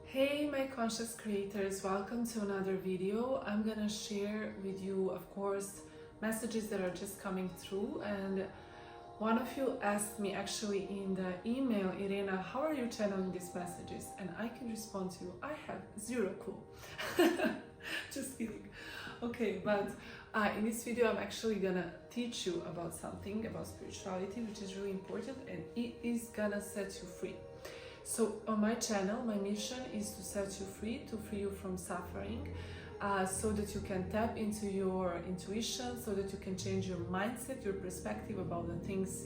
Hey my conscious creators, welcome to another video. I'm gonna share with you, of course, messages that are just coming through, and one of you asked me actually in the email, Irena, how are you channeling these messages? And I can respond to you, I have zero clue. Just kidding. Okay, but in this video I'm actually gonna teach you about something about spirituality, which is really important, and it is gonna set you free. So on my channel, my mission is to set you free, to free you from suffering, so that you can tap into your intuition, so that you can change your mindset, your perspective about the things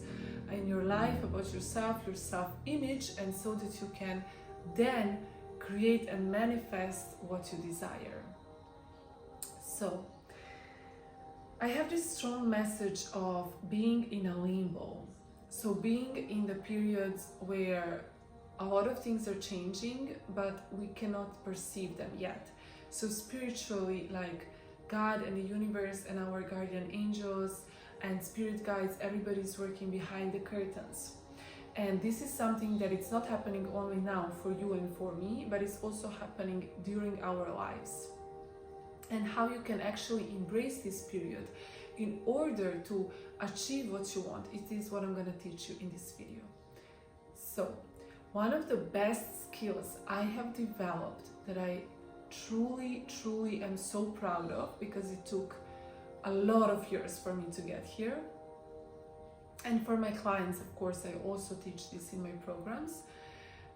in your life, about yourself, your self-image, and so that you can then create and manifest what you desire. So I have this strong message of being in a limbo. So being in the periods where a lot of things are changing, but we cannot perceive them yet. So spiritually, like God and the universe and our guardian angels and spirit guides, everybody's working behind the curtains. And this is something that it's not happening only now for you and for me, but it's also happening during our lives. And how you can actually embrace this period in order to achieve what you want. It is what I'm going to teach you in this video. So one of the best skills I have developed that I truly am so proud of, because it took a lot of years for me to get here, and for my clients, of course, I also teach this in my programs,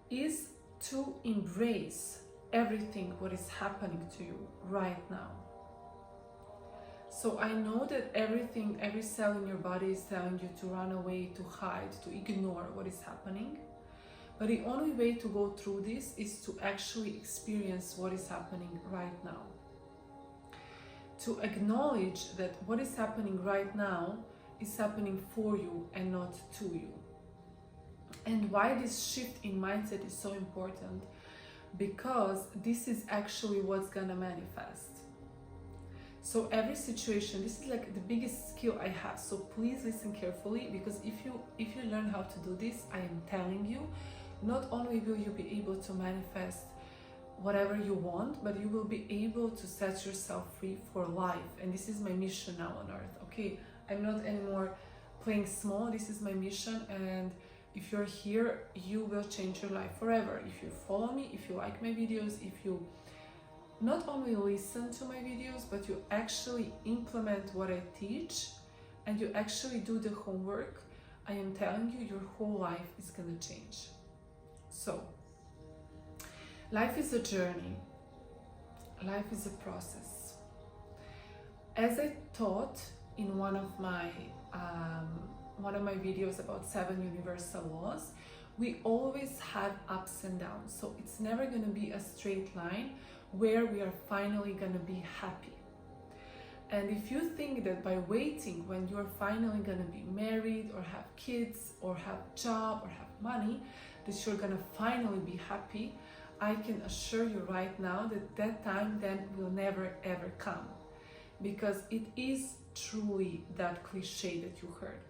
is to embrace everything what is happening to you right now. So I know that everything, every cell in your body is telling you to run away, to hide, to ignore what is happening. But the only way to go through this is to actually experience what is happening right now. To acknowledge that what is happening right now is happening for you and not to you. And why this shift in mindset is so important? Because this is actually what's gonna manifest. So every situation, this is like the biggest skill I have. So please listen carefully, because if you learn how to do this, I am telling you, not only will you be able to manifest whatever you want, but you will be able to set yourself free for life. And this is my mission now on earth, okay? I'm not anymore playing small, this is my mission, and if you're here, you will change your life forever. If you follow me, if you like my videos, if you not only listen to my videos, but you actually implement what I teach, and you actually do the homework, I am telling you, your whole life is gonna change. So, life is a journey. Life is a process. As I taught in one of my videos about 7 universal laws, we always have ups and downs. So it's never going to be a straight line where we are finally going to be happy. And if you think that by waiting when you're finally going to be married or have kids or have a job or have money, that you're gonna finally be happy, I can assure you right now that that time then will never ever come. Because it is truly that cliche that you heard.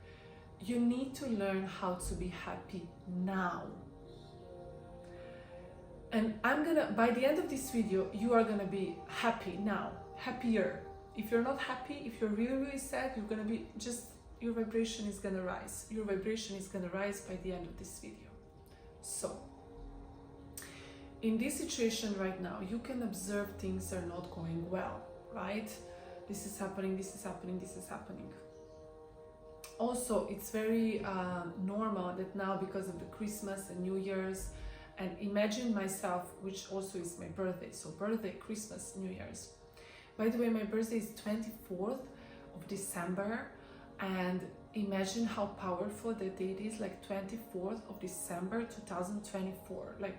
You need to learn how to be happy now. And by the end of this video, you are gonna be happy now, happier. If you're not happy, if you're really sad, you're gonna be your vibration is gonna rise. Your vibration is gonna rise by the end of this video. So, in this situation right now, you can observe things are not going well, right? This is happening, this is happening, this is happening. Also, it's very normal that now, because of the Christmas and New Year's, and imagine myself, which also is my birthday, so birthday, Christmas, New Year's. By the way, my birthday is 24th of December, and imagine how powerful that date is, like 24th of December 2024. Like,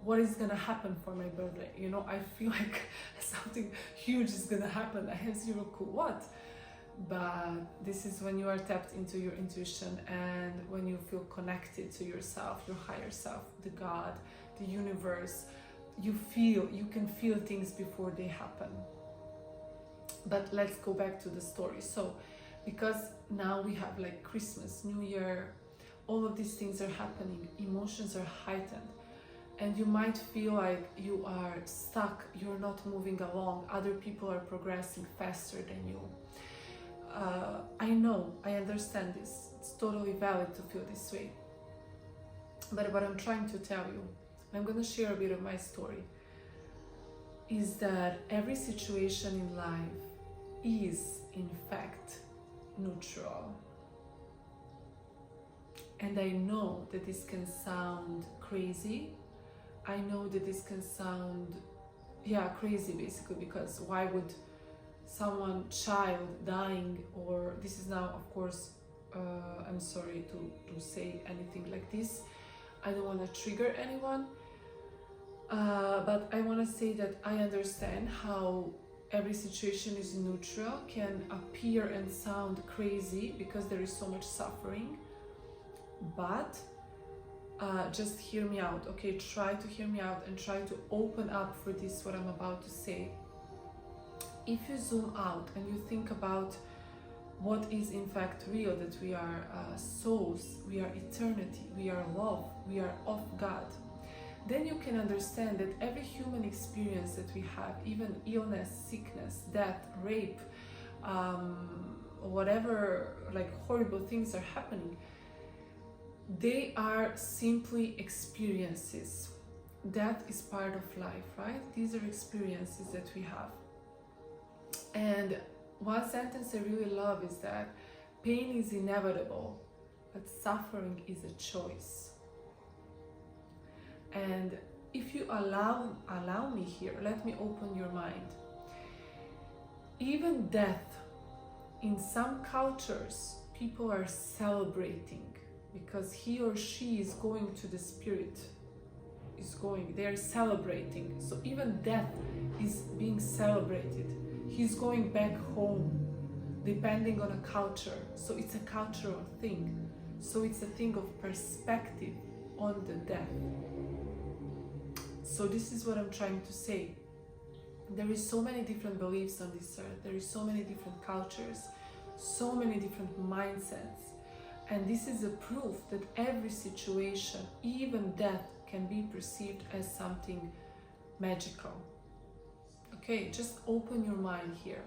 what is gonna happen for my birthday? You know, I feel like something huge is gonna happen. I have zero clue what. But this is when you are tapped into your intuition, and when you feel connected to yourself, your higher self, the God, the universe. You can feel things before they happen. But let's go back to the story. So, because now we have like Christmas, New Year, all of these things are happening, emotions are heightened. and you might feel like you are stuck, you're not moving along, other people are progressing faster than you. I know, I understand this, it's totally valid to feel this way. But what I'm trying to tell you, I'm going to share a bit of my story, is that every situation in life is in fact neutral. And I know that this can sound crazy. I know that this can sound, crazy basically, because why would child dying, or this is now, of course, I'm sorry to say anything like this. I don't want to trigger anyone, but I want to say that I understand how every situation is neutral, can appear and sound crazy because there is so much suffering. But just hear me out, okay? Try to hear me out and try to open up for this, what I'm about to say. If you zoom out and you think about what is in fact real, that we are souls, we are eternity, we are love, we are of God, then you can understand that every human experience that we have, even illness, sickness, death, rape, whatever, like horrible things are happening, they are simply experiences. Death is part of life, right? These are experiences that we have. And one sentence I really love is that pain is inevitable, but suffering is a choice. And if you allow me here, let me open your mind. Even death, in some cultures, people are celebrating because he or she is going to the spirit, they're celebrating. So even death is being celebrated. He's going back home, depending on a culture. So it's a cultural thing. So it's a thing of perspective on the death. So this is what I'm trying to say. There is so many different beliefs on this earth. There is so many different cultures, so many different mindsets. And this is a proof that every situation, even death, can be perceived as something magical. Okay, just open your mind here.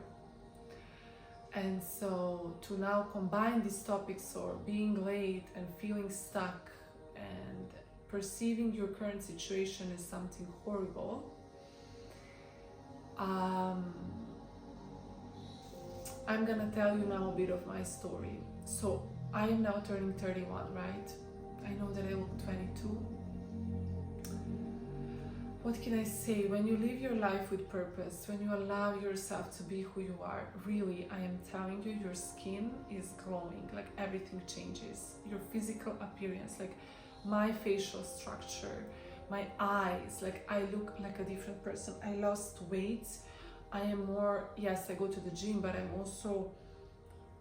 And so to now combine these topics, or being late and feeling stuck and perceiving your current situation as something horrible, I'm gonna tell you now a bit of my story. So I am now turning 31, right? I know that I look 22. What can I say? When you live your life with purpose, when you allow yourself to be who you are, really, I am telling you, your skin is glowing, like everything changes. Your physical appearance, like my facial structure, my eyes, like I look like a different person. I lost weight. I am more, yes, I go to the gym, but I'm also,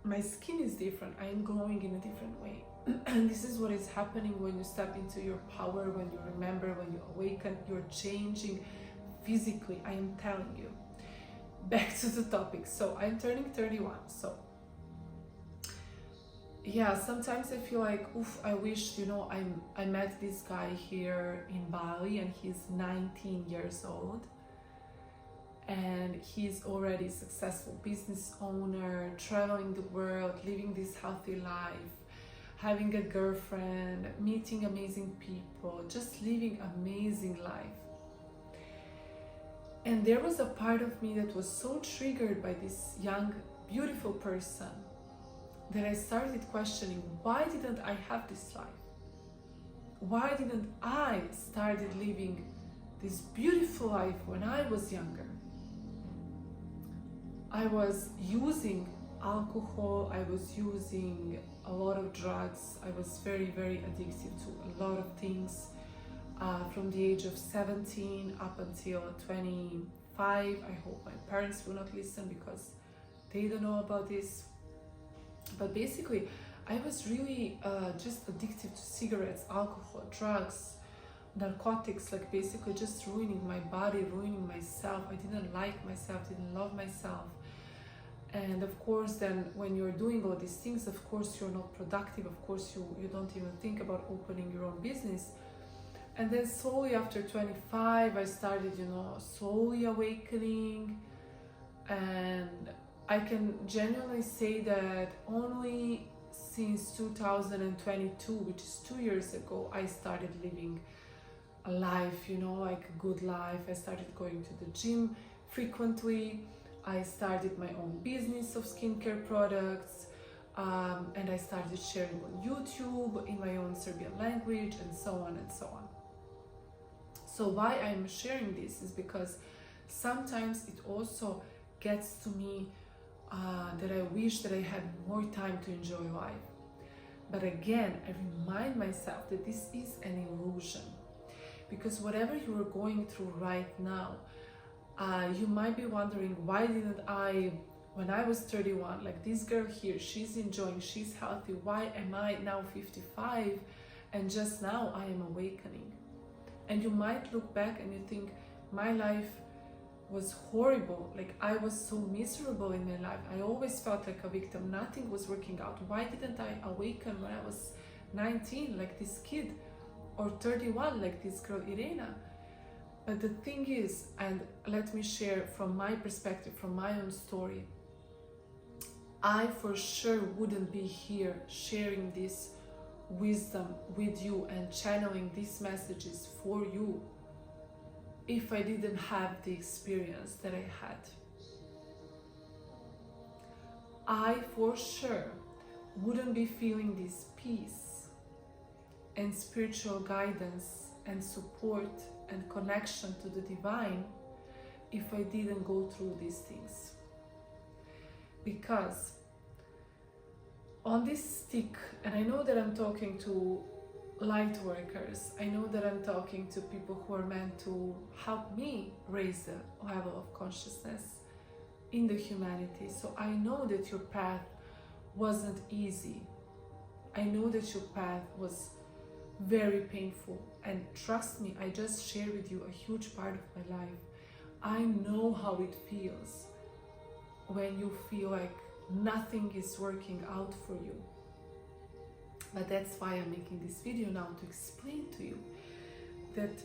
my skin is different. I am glowing in a different way. And this is what is happening when you step into your power, when you remember, when you awaken, you're changing physically. I am telling you. Back to the topic. So I'm turning 31. So yeah, sometimes I feel like, oof, I wish, I met this guy here in Bali and he's 19 years old. And he's already a successful business owner, traveling the world, living this healthy life, having a girlfriend, meeting amazing people, just living amazing life. And there was a part of me that was so triggered by this young, beautiful person that I started questioning, why didn't I have this life? Why didn't I started living this beautiful life when I was younger? I was using alcohol, I was using a lot of drugs, I was very, very addicted to a lot of things from the age of 17 up until 25. I hope my parents will not listen because they don't know about this. But basically, I was really just addicted to cigarettes, alcohol, drugs, narcotics, like basically just ruining my body, ruining myself. I didn't like myself, didn't love myself. And of course, then when you're doing all these things, of course, you're not productive. Of course, you don't even think about opening your own business. And then slowly after 25, I started, slowly awakening. And I can genuinely say that only since 2022, which is 2 years ago, I started living a life, like a good life. I started going to the gym frequently. I started my own business of skincare products. And I started sharing on YouTube in my own Serbian language, and so on and so on. So why I'm sharing this is because sometimes it also gets to me that I wish that I had more time to enjoy life. But again, I remind myself that this is an illusion, because whatever you are going through right now, you might be wondering, why didn't I, when I was 31, like this girl here, she's enjoying, she's healthy, why am I now 55 and just now I am awakening? And you might look back and you think, my life was horrible, like I was so miserable in my life. I always felt like a victim, nothing was working out. Why didn't I awaken when I was 19, like this kid, or 31, like this girl Irena? But the thing is, and let me share from my perspective, from my own story, I for sure wouldn't be here sharing this wisdom with you and channeling these messages for you if I didn't have the experience that I had. I for sure wouldn't be feeling this peace and spiritual guidance and support and connection to the divine if I didn't go through these things. Because on this stick, and I know that I'm talking to light workers, I know that I'm talking to people who are meant to help me raise the level of consciousness in the humanity. So I know that your path wasn't easy. I know that your path was very painful, and trust me, I just shared with you a huge part of my life. I know how it feels when you feel like nothing is working out for you. But that's why I'm making this video now, to explain to you that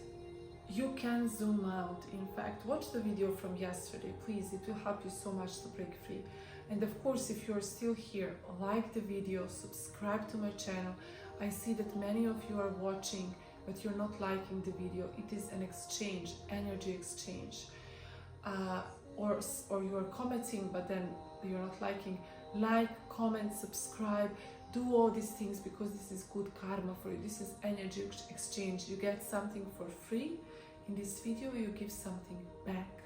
you can zoom out. In fact, watch the video from yesterday, please. It will help you so much to break free. And of course, if you're still here, like the video, subscribe to my channel. I see that many of you are watching, but you're not liking the video. It is an exchange, energy exchange. Or you're commenting, but then you're not liking. Like, comment, subscribe, do all these things, because this is good karma for you. This is energy exchange. You get something for free in this video, you give something back.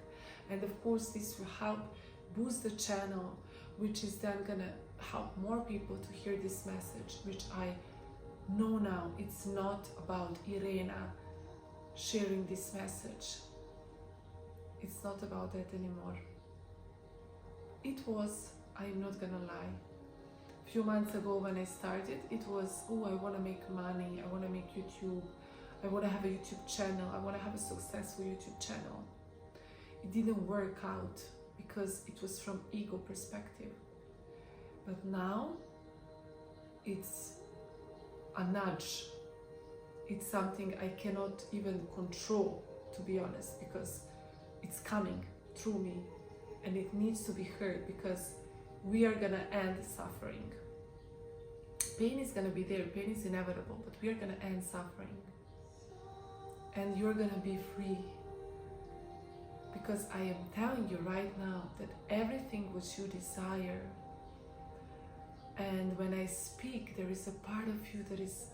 And of course, this will help boost the channel, which is then gonna help more people to hear this message, which I know now it's not about Irena sharing this message. It's not about that anymore. It was, I'm not gonna lie, a few months ago when I started, it was, oh, I want to make money, I want to make YouTube, I want to have a YouTube channel, I want to have a successful YouTube channel. It didn't work out because it was from ego perspective. But now it's a nudge. It's something I cannot even control, to be honest, because it's coming through me and it needs to be heard, because we are gonna end suffering. Pain is gonna be there, pain is inevitable, but we are gonna end suffering. And you're gonna be free. Because I am telling you right now that everything which you desire, and when I speak, there is a part of you that is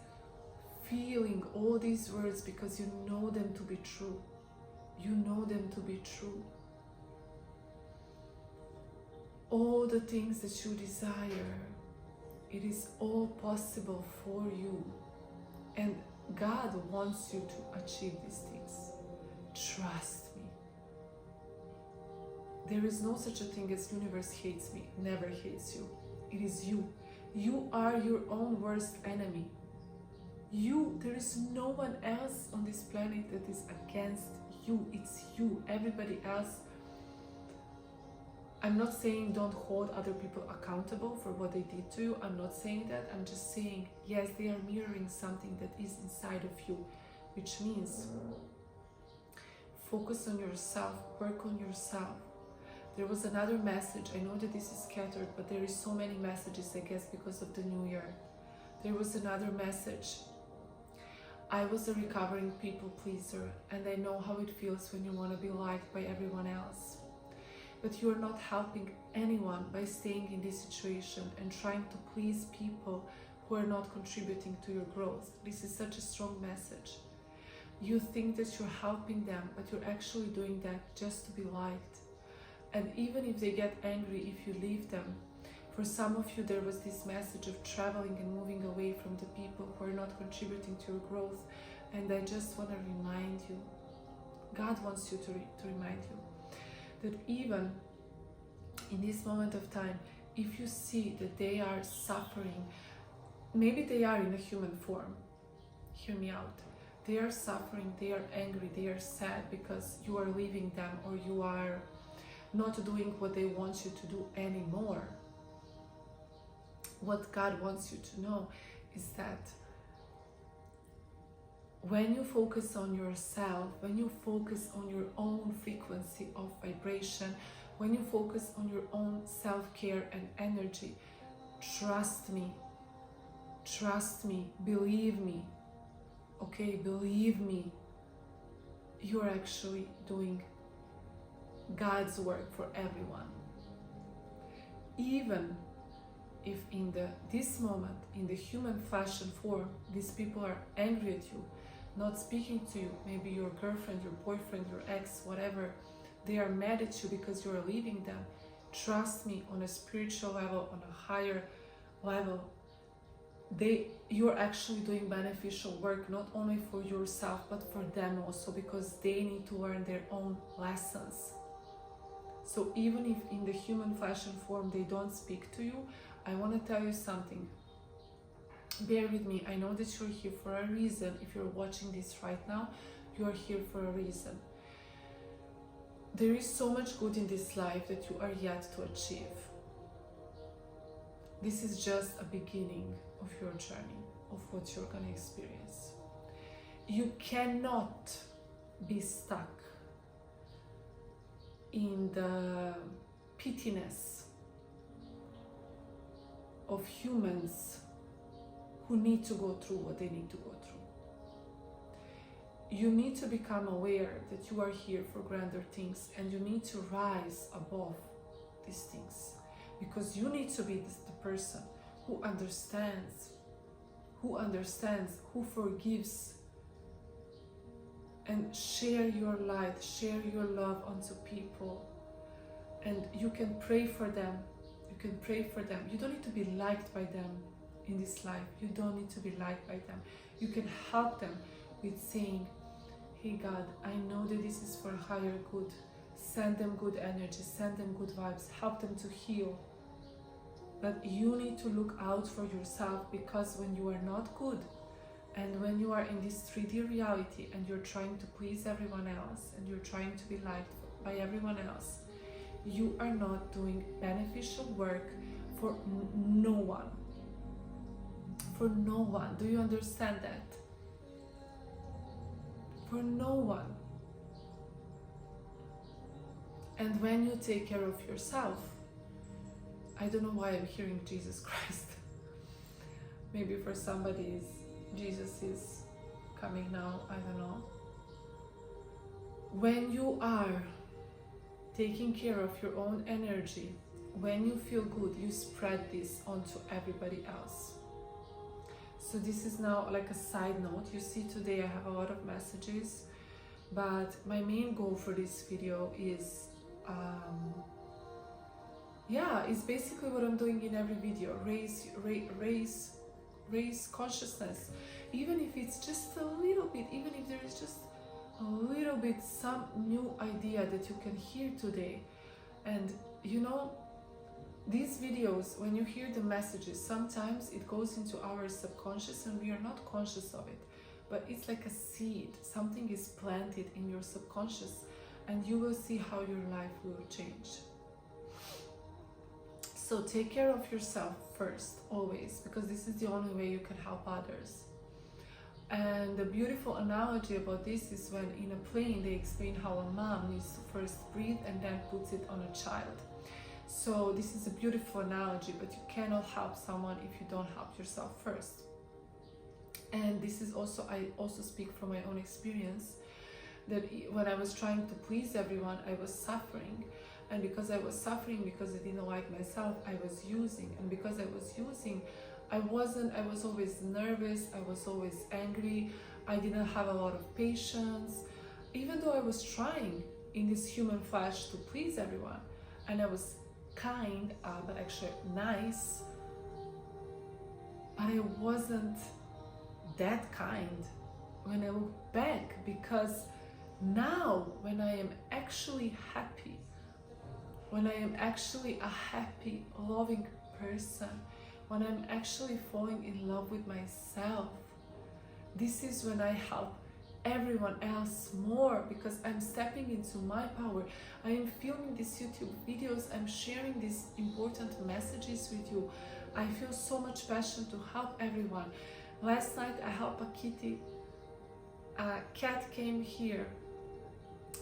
feeling all these words because you know them to be true. You know them to be true. All the things that you desire, it is all possible for you. And God wants you to achieve these things. Trust me. There is no such a thing as universe hates me, never hates you. It is you. You are your own worst enemy. There is no one else on this planet that is against you. It's you. Everybody else. I'm not saying don't hold other people accountable for what they did to you. I'm not saying that. I'm just saying, yes, they are mirroring something that is inside of you. which means focus on yourself, work on yourself. There was another message. I know that this is scattered, but there is so many messages, I guess, because of the new year. There was another message. I was a recovering people pleaser, and I know how it feels when you want to be liked by everyone else. But you are not helping anyone by staying in this situation and trying to please people who are not contributing to your growth. This is such a strong message. You think that you're helping them, but you're actually doing that just to be liked. And even if they get angry if you leave them, for some of you there was this message of traveling and moving away from the people who are not contributing to your growth. And I just want to remind you, God wants you to remind you, that even in this moment of time, if you see that they are suffering, maybe they are in a human form, hear me out, they are suffering, they are angry, they are sad because you are leaving them, or you are not doing what they want you to do anymore. What God wants you to know is that when you focus on yourself, when you focus on your own frequency of vibration, when you focus on your own self-care and energy, trust me, believe me, okay, believe me, you're actually doing God's work for everyone. Even if in this moment, in the human flesh and form, these people are angry at you, not speaking to you, maybe your girlfriend, your boyfriend, your ex, whatever, they are mad at you because you are leaving them. Trust me, on a spiritual level, on a higher level, you're actually doing beneficial work, not only for yourself, but for them also, because they need to learn their own lessons. So even if in the human flesh and form they don't speak to you, I want to tell you something. Bear with me. I know that you're here for a reason. If you're watching this right now, you are here for a reason. There is so much good in this life that you are yet to achieve. This is just a beginning of your journey, of what you're going to experience. You cannot be stuck in the pittiness of humans who need to go through what they need to go through. You need to become aware that you are here for grander things, and you need to rise above these things, because you need to be the person who understands, who forgives, and share your light, share your love onto people. And you can pray for them. You can pray for them. You don't need to be liked by them in this life. You don't need to be liked by them. You can help them with saying, hey God, I know that this is for higher good. Send them good energy, send them good vibes, help them to heal. But you need to look out for yourself, because when you are not good, and when you are in this 3D reality and you're trying to please everyone else, and you're trying to be liked by everyone else, you are not doing beneficial work for no one. For no one. Do you understand that? For no one. And when you take care of yourself, I don't know why I'm hearing Jesus Christ. Maybe for somebody Jesus is coming now, I don't know. When you are taking care of your own energy, when you feel good, you spread this onto everybody else. So this is now like a side note. You see, today I have a lot of messages, but my main goal for this video is it's basically what I'm doing in every video. Raise consciousness, even if it's just a little bit, even if there is just a little bit, some new idea that you can hear today. And you know, these videos, when you hear the messages, sometimes it goes into our subconscious and we are not conscious of it, but it's like a seed. Something is planted in your subconscious, and you will see how your life will change. So take care of yourself first, always, because this is the only way you can help others. And the beautiful analogy about this is when in a plane they explain how a mom needs to first breathe and then puts it on a child. So this is a beautiful analogy, but you cannot help someone if you don't help yourself first. And this is also, I also speak from my own experience, that when I was trying to please everyone, I was suffering. And because I was suffering, because I didn't like myself, I was using. And because I was using, I was always nervous, I was always angry, I didn't have a lot of patience, even though I was trying in this human flesh to please everyone. And I was kind, but actually nice, but I wasn't that kind when I look back, because now when I am actually happy, when I am actually a happy, loving person, when I'm actually falling in love with myself, this is when I help everyone else more, because I'm stepping into my power. I am filming these YouTube videos, I'm sharing these important messages with you. I feel so much passion to help everyone. Last night I helped a kitty. A cat came here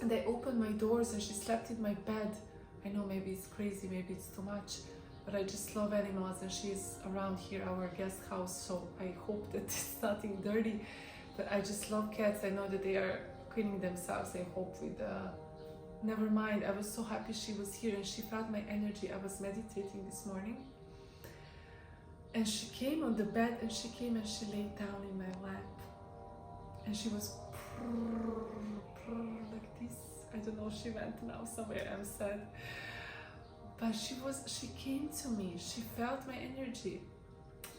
and I opened my doors and she slept in my bed. I know maybe it's crazy, maybe it's too much, but I just love animals, and she's around here, our guest house, so I hope that it's nothing dirty. But I just love cats. I know that they are cleaning themselves, I hope, with never mind. I was so happy she was here and she felt my energy. I was meditating this morning and she came on the bed and she came and she laid down in my lap and she was like this. I don't know, she went now somewhere, I'm sad. But she came to me, she felt my energy.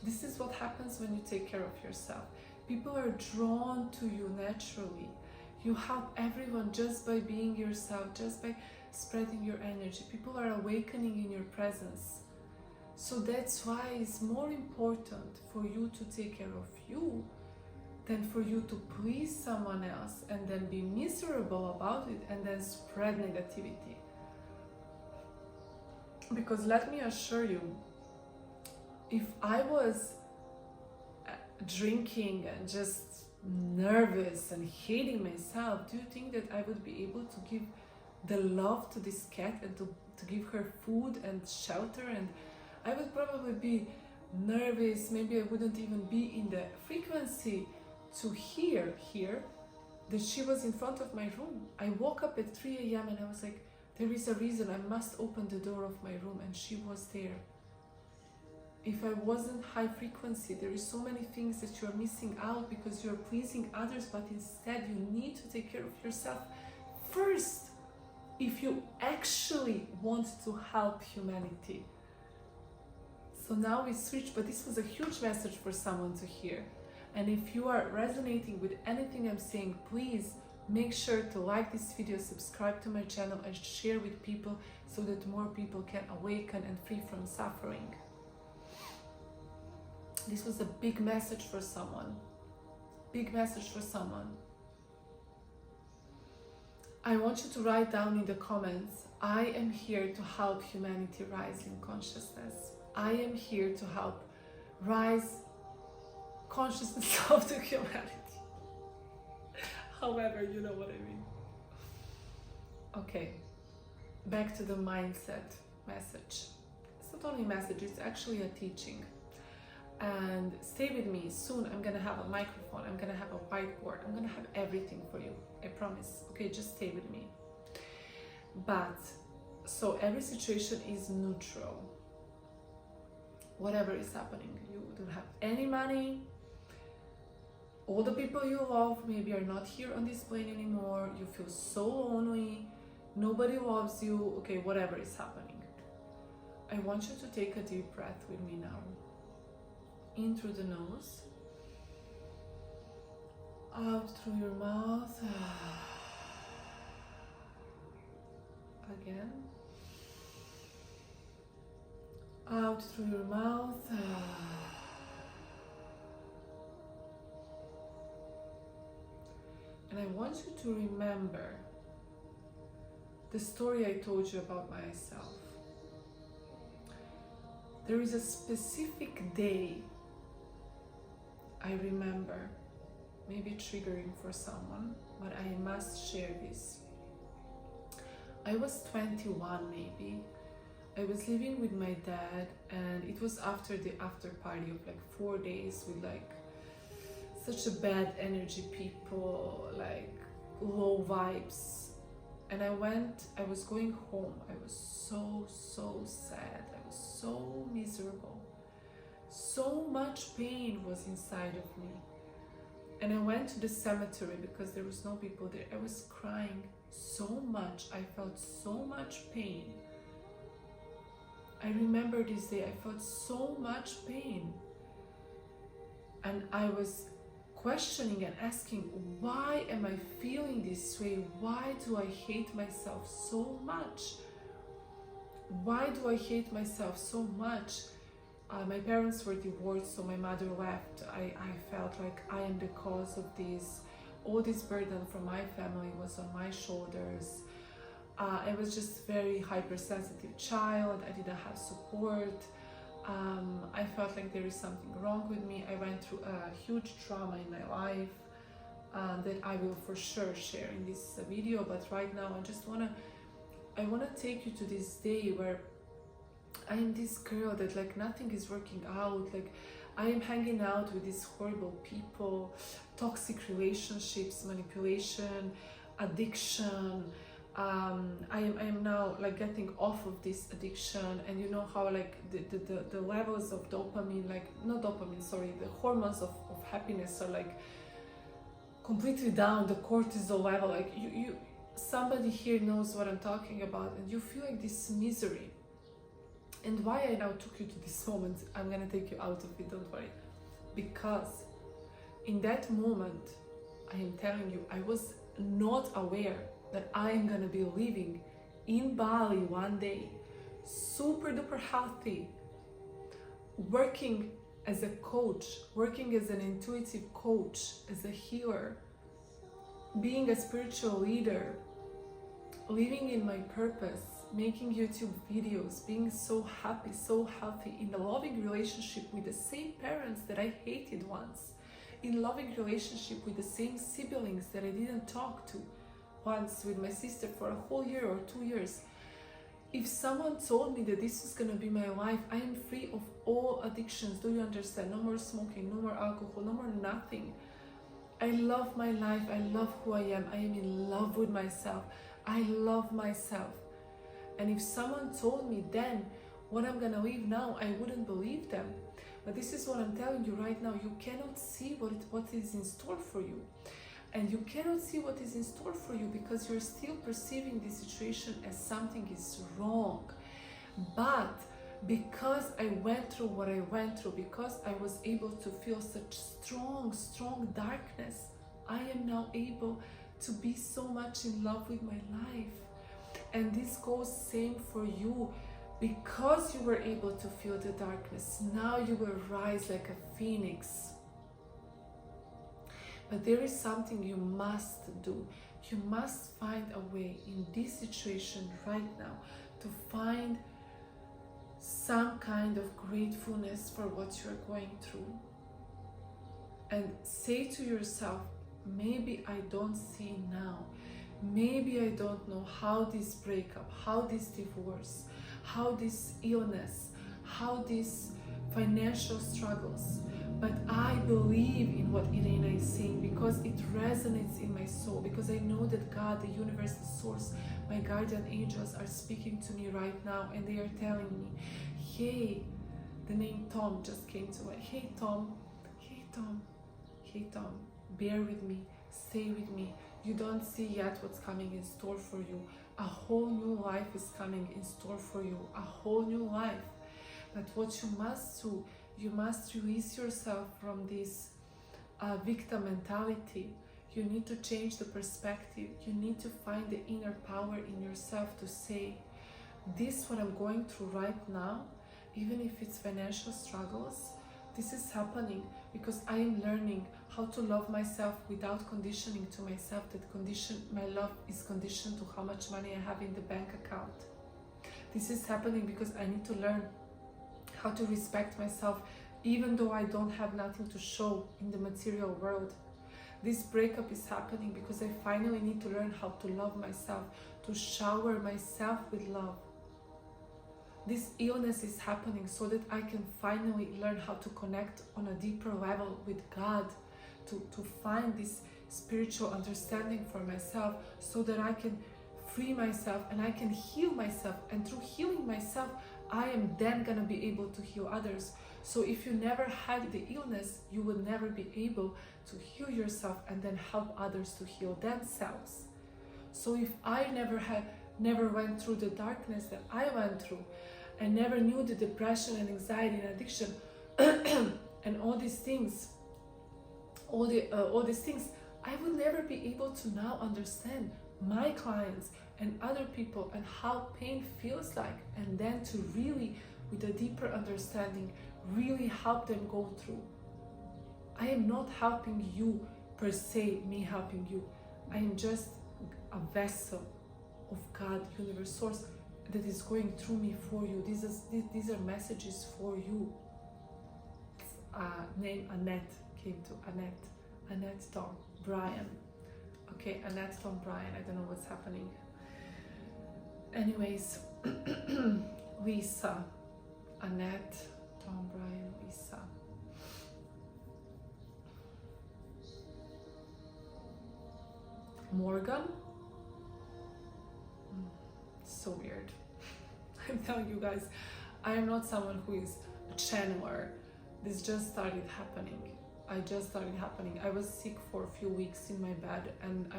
This is what happens when you take care of yourself. People are drawn to you naturally. You help everyone just by being yourself, just by spreading your energy. People are awakening in your presence. So that's why it's more important for you to take care of you than for you to please someone else and then be miserable about it and then spread negativity. Because let me assure you, if I was drinking and just nervous and hating myself, do you think that I would be able to give the love to this cat and to give her food and shelter? And I would probably be nervous, maybe I wouldn't even be in the frequency to hear that she was in front of my room. I woke up at 3 a.m. and I was like, there is a reason I must open the door of my room, and she was there. If I wasn't high frequency, there is so many things that you're missing out because you're pleasing others, but instead you need to take care of yourself first if you actually want to help humanity. So now we switch, but this was a huge message for someone to hear. And if you are resonating with anything I'm saying, please make sure to like this video, subscribe to my channel, and share with people so that more people can awaken and free from suffering. This was a big message for someone. Big message for someone. I want you to write down in the comments, I am here to help humanity rise in consciousness. I am here to help rise consciousness of the humanity. However, you know what I mean. Okay, back to the mindset message. It's not only a message, it's actually a teaching. And stay with me. Soon I'm gonna have a microphone, I'm gonna have a whiteboard, I'm gonna have everything for you, I promise. Okay, just stay with me. But so every situation is neutral. Whatever is happening, you don't have any money, all the people you love maybe are not here on this plane anymore, you feel so lonely, nobody loves you, okay, whatever is happening. I want you to take a deep breath with me now. In through the nose, out through your mouth, again, out through your mouth, and I want you to remember the story I told you about myself. There is a specific day I remember maybe triggering for someone, but I must share this. I was 21 maybe. I was living with my dad, and it was after the after party of like 4 days with like such a bad energy people, like low vibes. And I was going home. I was so sad. I was so miserable. So much pain was inside of me. And I went to the cemetery because there was no people there. I was crying so much. I felt so much pain. I remember this day, I felt so much pain. And I was questioning and asking, why am I feeling this way? Why do I hate myself so much? Why do I hate myself so much? My parents were divorced, so my mother left. I felt like I am the cause of this. All this burden from my family was on my shoulders. I was just very hypersensitive child. I didn't have support. I felt like there is something wrong with me. I went through a huge trauma in my life that I will for sure share in this video. But right now, I wanna take you to this day where I am this girl that like nothing is working out. Like I am hanging out with these horrible people, toxic relationships, manipulation, addiction. I am now like getting off of this addiction, and you know how like the levels of dopamine, like not dopamine, sorry, the hormones of happiness are like completely down, the cortisol level, like you somebody here knows what I'm talking about, and you feel like this misery. And why I now took you to this moment, I'm gonna take you out of it, don't worry. Because in that moment, I am telling you, I was not aware that I am gonna be living in Bali one day, super duper healthy, working as a coach, working as an intuitive coach, as a healer, being a spiritual leader, living in my purpose, making YouTube videos, being so happy, so healthy, in a loving relationship with the same parents that I hated once, in loving relationship with the same siblings that I didn't talk to once, with my sister for a whole year or 2 years. If someone told me that this is gonna be my life, I am free of all addictions, do you understand? No more smoking, no more alcohol, no more nothing. I love my life, I love who I am in love with myself, I love myself. And if someone told me then what I'm gonna live now, I wouldn't believe them. But this is what I'm telling you right now. You cannot see what is in store for you. And you cannot see what is in store for you because you're still perceiving this situation as something is wrong. But because I went through what I went through, because I was able to feel such strong darkness, I am now able to be so much in love with my life. And this goes same for you. Because you were able to feel the darkness, now you will rise like a phoenix. But there is something you must do. You must find a way in this situation right now to find some kind of gratefulness for what you're going through. And say to yourself, maybe I don't see now. Maybe I don't know how this breakup, how this divorce, how this illness, how these financial struggles, but I believe in what Irena is saying because it resonates in my soul, because I know that God, the universe, the source, my guardian angels are speaking to me right now, and they are telling me, hey, the name Tom just came to mind. Hey Tom, hey Tom, hey Tom, bear with me, stay with me. You don't see yet what's coming in store for you. A whole new life is coming in store for you, a whole new life. But what you must do, you must release yourself from this victim mentality. You need to change the perspective. You need to find the inner power in yourself to say, this what I'm going through right now, even if it's financial struggles, this is happening because I am learning how to love myself without conditioning to myself that my love is conditioned to how much money I have in the bank account. This is happening because I need to learn how to respect myself even though I don't have nothing to show in the material world. This breakup is happening because I finally need to learn how to love myself, to shower myself with love. This illness is happening so that I can finally learn how to connect on a deeper level with God, to find this spiritual understanding for myself, so that I can free myself and I can heal myself. And through healing myself, I am then gonna be able to heal others. So if you never had the illness, you will never be able to heal yourself and then help others to heal themselves. So if I never went through the darkness that I went through, I never knew the depression and anxiety and addiction and all these things, I will never be able to now understand my clients and other people and how pain feels like, and then to really, with a deeper understanding, really help them go through. I am not helping you per se, me helping you. I am just a vessel of God, universe, source, that is going through me for you. These are messages for you. Name Annette came to Annette Tom Brian. Okay, Annette Tom Brian. I don't know what's happening. Anyways, Lisa, Annette Tom Brian, Lisa. Morgan. So weird. I'm telling you guys, I am not someone who is a channeler. This just started happening. I was sick for a few weeks in my bed, and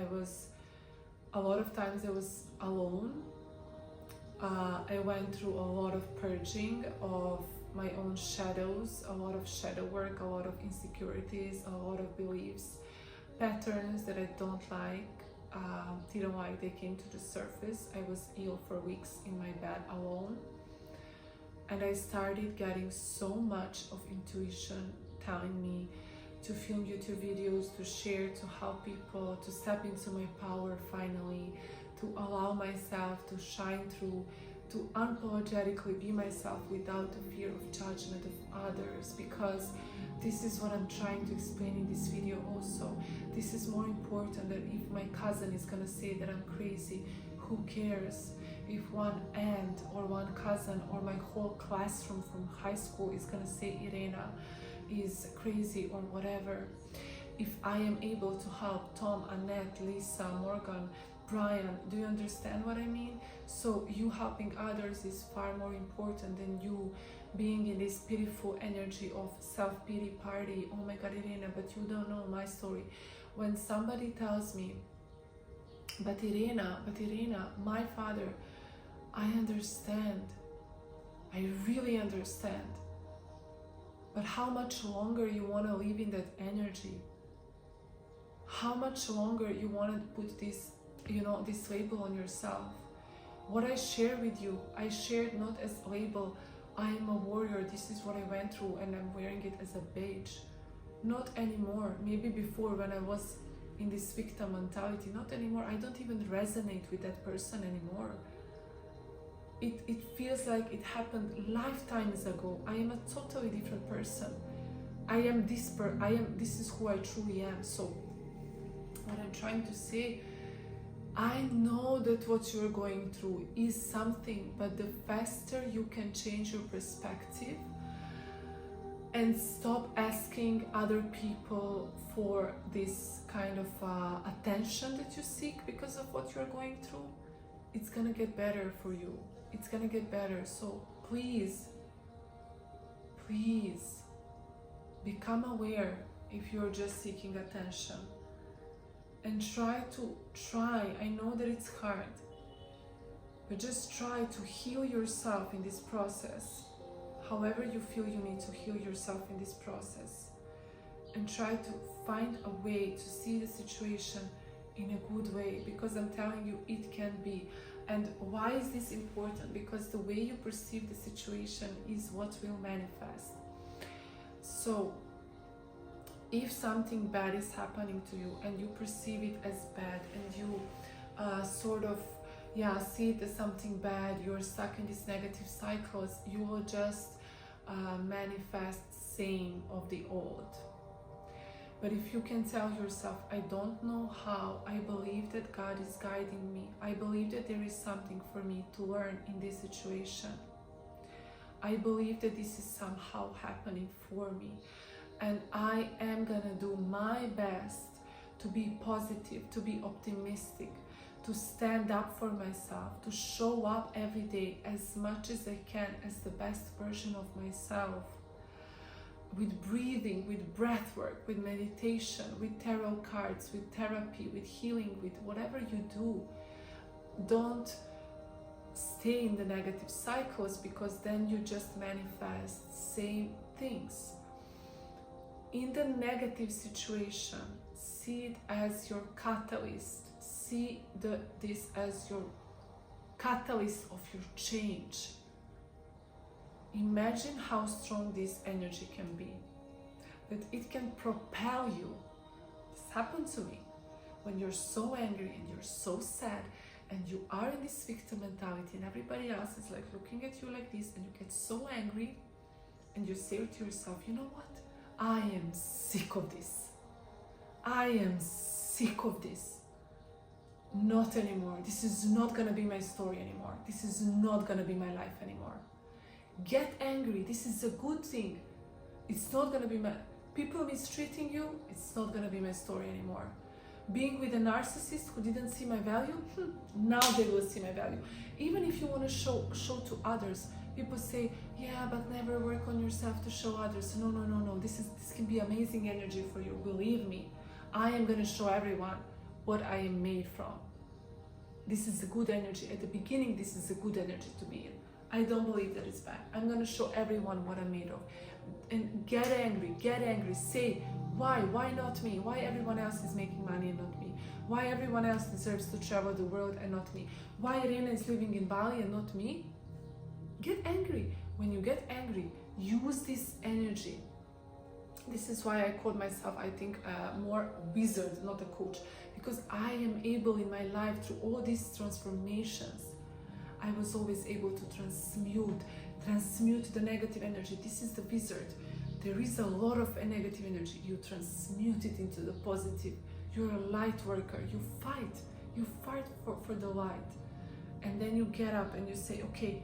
a lot of times I was alone. I went through a lot of purging of my own shadows, a lot of shadow work, a lot of insecurities, a lot of beliefs, patterns that I didn't like, they came to the surface. I was ill for weeks in my bed alone, and I started getting so much of intuition telling me to film YouTube videos, to share, to help people, to step into my power finally, to allow myself to shine through, to unapologetically be myself without the fear of judgment of others, because this is what I'm trying to explain in this video also. This is more important than if my cousin is gonna say that I'm crazy. Who cares? If one aunt or one cousin or my whole classroom from high school is gonna say Irena is crazy or whatever. If I am able to help Tom, Annette, Lisa, Morgan, Brian, do you understand what I mean? So you helping others is far more important than you being in this pitiful energy of self-pity party. Oh my God, Irena, but you don't know my story. When somebody tells me, but Irena, my father, I understand. I really understand. But how much longer you want to live in that energy? How much longer you want to put this, this label on yourself? What I share with you, I shared not as a label, I am a warrior, this is what I went through and I'm wearing it as a badge. Not anymore. Maybe before, when I was in this victim mentality, not anymore. I don't even resonate with that person anymore. It feels like it happened lifetimes ago. I am a totally different person. This is who I truly am. So what I'm trying to say, I know that what you're going through is something, but the faster you can change your perspective and stop asking other people for this kind of attention that you seek because of what you're going through, it's gonna get better for you. It's gonna get better. So please become aware if you're just seeking attention, and try, I know that it's hard, but just try to heal yourself in this process. However you feel you need to heal yourself in this process, and try to find a way to see the situation in a good way, because I'm telling you, it can be. And why is this important? Because the way you perceive the situation is what will manifest. So if something bad is happening to you and you perceive it as bad, and you see it as something bad, you're stuck in these negative cycles, you will just manifest same of the old. But if you can tell yourself, I don't know how, I believe that God is guiding me. I believe that there is something for me to learn in this situation. I believe that this is somehow happening for me. And I am gonna do my best to be positive, to be optimistic, to stand up for myself, to show up every day as much as I can as the best version of myself. With breathing, with breath work, with meditation, with tarot cards, with therapy, with healing, with whatever you do. Don't stay in the negative cycles, because then you just manifest same things. In the negative situation, see it as your catalyst. See this as your catalyst of your change. Imagine how strong this energy can be, that it can propel you. This happened to me. When you're so angry and you're so sad and you are in this victim mentality and everybody else is like looking at you like this, and you get so angry and you say to yourself, you know what? I am sick of this. I am sick of this. Not anymore. This is not gonna be my story anymore. This is not gonna be my life anymore. Get angry. This is a good thing. It's not gonna be my... People mistreating you, it's not gonna be my story anymore. Being with a narcissist who didn't see my value, now they will see my value. Even if you want to show to others, people say, yeah, but never work on yourself to show others. No. This can be amazing energy for you. Believe me, I am gonna show everyone what I am made from. This is a good energy. At the beginning, this is a good energy to be in. I don't believe that it's bad. I'm gonna show everyone what I'm made of. And get angry, say, why not me? Why everyone else is making money and not me? Why everyone else deserves to travel the world and not me? Why Irina is living in Bali and not me? Get angry. When you get angry, use this energy. This is why I called myself, I think, more wizard, not a coach, because I am able in my life through all these transformations, I was always able to transmute the negative energy. This is the wizard. There is a lot of negative energy. You transmute it into the positive. You're a light worker. You fight for the light. And then you get up and you say, okay,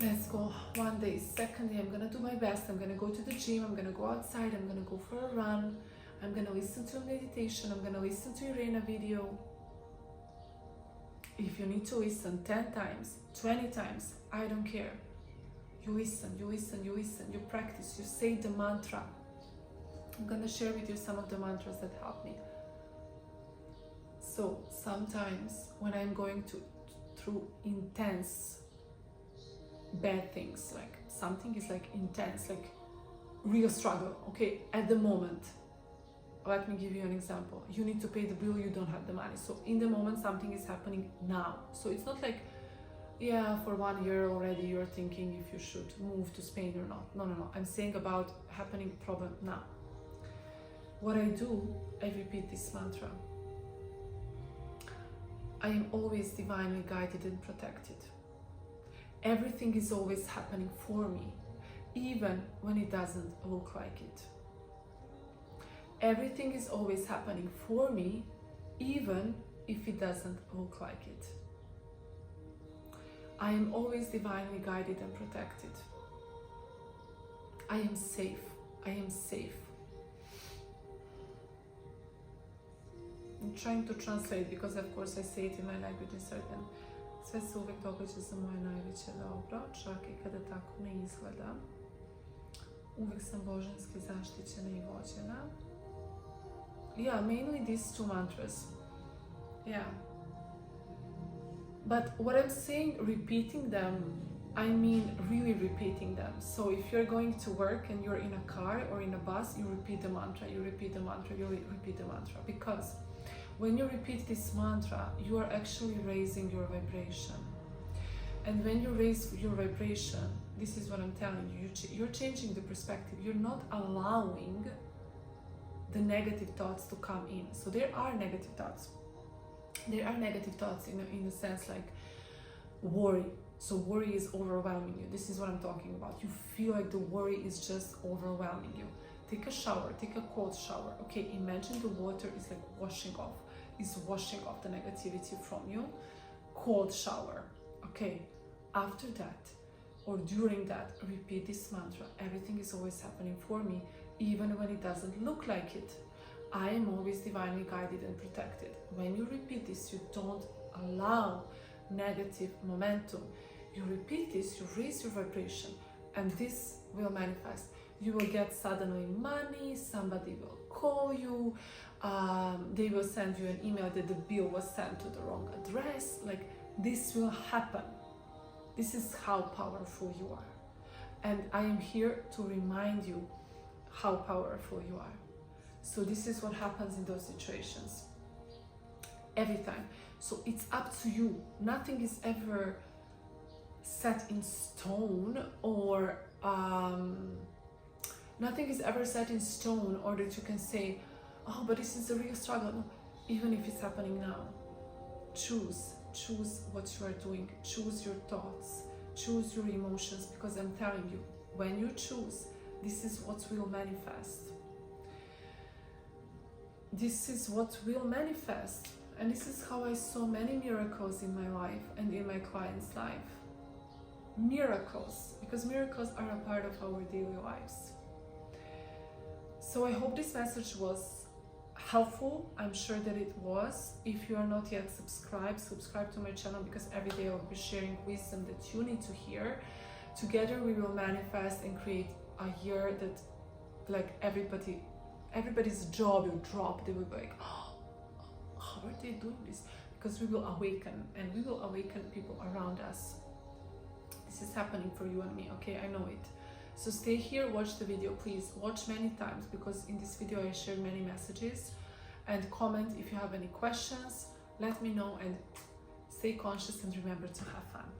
let's go. One day, second day, I'm gonna do my best. I'm gonna go to the gym. I'm gonna go outside. I'm gonna go for a run. I'm gonna listen to a meditation. I'm gonna listen to Irina video. If you need to listen 10 times, 20 times, I don't care. You listen, you practice, you say the mantra. I'm gonna share with you some of the mantras that help me. So sometimes when I'm going through intense bad things, like something is like intense, like real struggle, okay, at the moment. Let me give you an example. You need to pay the bill, you don't have the money. So in the moment, something is happening now. So it's not like, yeah, for 1 year already you're thinking if you should move to Spain or not. No. I'm saying about happening problem now. What I do, I repeat this mantra. I am always divinely guided and protected. Everything is always happening for me, even when it doesn't look like it. Everything is always happening for me, even if it doesn't look like it. I am always divinely guided and protected. I am safe. I'm trying to translate because of course I say it in my language in certain. Sve se uvek događa za moje najveće dobro, čak i kada tako ne izgleda. Uvek sam božanski zaštićena i vođena. Yeah, mainly these two mantras. Yeah. But what I'm saying, repeating them, I mean really repeating them. So if you're going to work and you're in a car or in a bus, you repeat the mantra, you repeat the mantra, you repeat the mantra. Because when you repeat this mantra, you are actually raising your vibration. And when you raise your vibration, this is what I'm telling you, you're changing the perspective. You're not allowing the negative thoughts to come in. So there are negative thoughts. There are negative thoughts in the sense like worry. So worry is overwhelming you. This is what I'm talking about. You feel like the worry is just overwhelming you. take a shower, take a cold shower. Okay, imagine the water is like washing off the negativity from you. Cold shower. Okay, after that or during that, repeat this mantra. Everything is always happening for me, even when it doesn't look like it. I am always divinely guided and protected. When you repeat this, you don't allow negative momentum. You repeat this, you raise your vibration, and this will manifest. You will get suddenly money, somebody will call you, they will send you an email that the bill was sent to the wrong address. Like, this will happen. This is how powerful you are. And I am here to remind you how powerful you are. So this is what happens in those situations. Every time. So it's up to you. Nothing is ever set in stone, or nothing is ever set in stone, or that you can say, oh, but this is a real struggle. No. Even if it's happening now, choose what you are doing, choose your thoughts, choose your emotions, because I'm telling you, when you choose, this is what will manifest. This is what will manifest. And this is how I saw many miracles in my life and in my clients' life. Miracles, because miracles are a part of our daily lives. So I hope this message was helpful. I'm sure that it was. If you are not yet subscribe to my channel, because every day I'll be sharing wisdom that you need to hear. Together we will manifest and create a year that, like, everybody's jaw will drop. They will be like, oh, how are they doing this? Because we will awaken, and we will awaken people around us. This is happening for you and me, okay? I know it. So stay here, watch the video, please. Watch many times, because in this video I share many messages. And comment if you have any questions. Let me know, and stay conscious and remember to have fun.